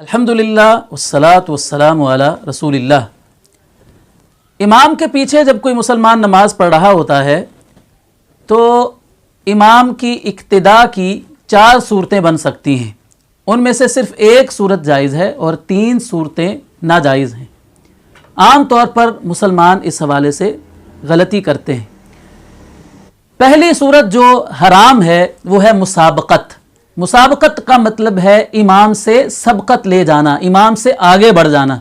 अल्हम्दुलिल्लाह वस्सलातु वस्सलामु अला रसूलिल्लाह। इमाम के पीछे जब कोई मुसलमान नमाज पढ़ रहा होता है तो इमाम की इक्तिदा की 4 सूरतें बन सकती हैं। उनमें से सिर्फ एक सूरत जायज़ है और 3 सूरतें नाजायज़ हैं। आम तौर पर मुसलमान इस हवाले से गलती करते हैं। पहली सूरत जो हराम है वो है मुसाबकत। मुसाबकत का मतलब है इमाम से सबकत ले जाना, इमाम से आगे बढ़ जाना।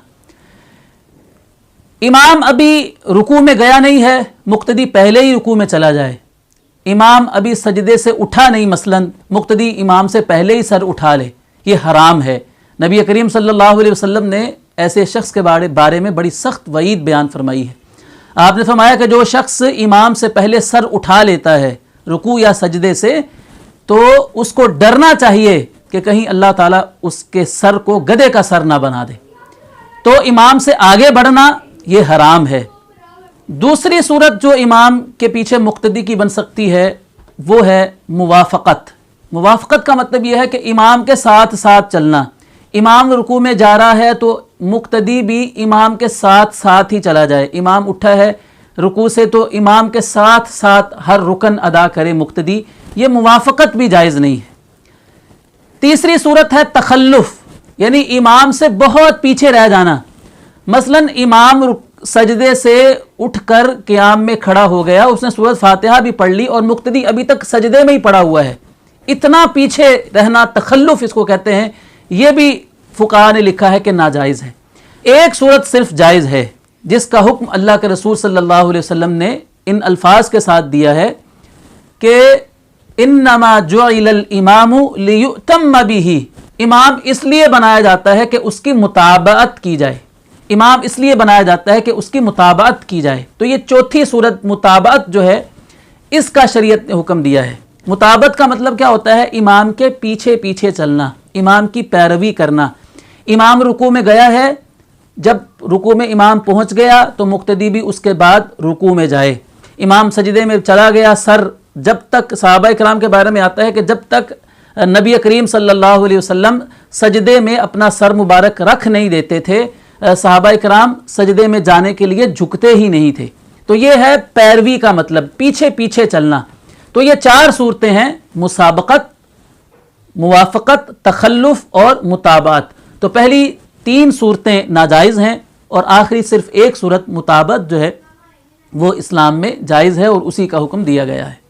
इमाम अभी रुकू में गया नहीं है, मुक्तदी पहले ही रुकू में चला जाए। इमाम अभी सजदे से उठा नहीं, मसलन मुक्तदी इमाम से पहले ही सर उठा ले, ये हराम है। नबी करीम सल्लल्लाहु अलैहि वसल्लम ने ऐसे शख्स के बारे में बड़ी सख्त वईद बयान फरमाई है। आपने फरमाया कि जो शख्स इमाम से पहले सर उठा लेता है रुकू या सजदे से, तो उसको डरना चाहिए कि कहीं अल्लाह ताला उसके सर को गधे का सर ना बना दे। तो इमाम से आगे बढ़ना ये हराम है। दूसरी सूरत जो इमाम के पीछे मुक्तदी की बन सकती है वो है मुवाफ़क़त। मुवाफ़क़त का मतलब यह है कि इमाम के साथ साथ चलना। इमाम रुकू में जा रहा है तो मुक्तदी भी इमाम के साथ साथ ही चला जाए। इमाम उठा है रुकू से तो इमाम के साथ साथ हर रुकन अदा करे मुक्तदी, ये मुवाफ़क़त भी जायज़ नहीं है। तीसरी सूरत है तखल्लुफ़, यानी इमाम से बहुत पीछे रह जाना। मसलन इमाम सजदे से उठकर क़ियाम में खड़ा हो गया, उसने सूरत फातिहा भी पढ़ ली और मुक्तदी अभी तक सजदे में ही पड़ा हुआ है। इतना पीछे रहना तखल्लुफ़ इसको कहते हैं। ये भी फ़ुक़हा ने लिखा है कि नाजायज़ है। एक सूरत सिर्फ जायज़ है जिसका हुक्म अल्लाह के रसूल सल्लल्लाहु अलैहि वसल्लम ने इन अल्फाज के साथ दिया है कि इन्नमा जुइलल इमामु लियुतम्म बिही। इमाम इसलिए बनाया जाता है कि उसकी मुताबअत की जाए। इमाम इसलिए बनाया जाता है कि उसकी मुताबअत की जाए। तो ये चौथी सूरत मुताबअत जो है इसका शरीयत ने हुक्म दिया है। मुताबअत का मतलब क्या होता है? इमाम के पीछे पीछे चलना, इमाम की पैरवी करना। इमाम रुकू में गया है, जब रुकू में इमाम पहुंच गया तो मुक्तदी भी उसके बाद रुकू में जाए। इमाम सजदे में चला गया, सर जब तक सहाबाए किराम के बारे में आता है कि जब तक नबी करीम सल्लल्लाहु अलैहि वसल्लम सजदे में अपना सर मुबारक रख नहीं देते थे, सहाबाए किराम सजदे में जाने के लिए झुकते ही नहीं थे। तो ये है पैरवी का मतलब, पीछे पीछे चलना। तो ये 4 सूरतें हैं, मुसाबकत, मुवाफ़क़त, तखल्लुफ़ और मुताबअत। तो पहली 3 सूरतें नाजायज़ हैं और आखिरी सिर्फ एक सूरत मुताबअत जो है वो इस्लाम में जायज़ है और उसी का हुक्म दिया गया है।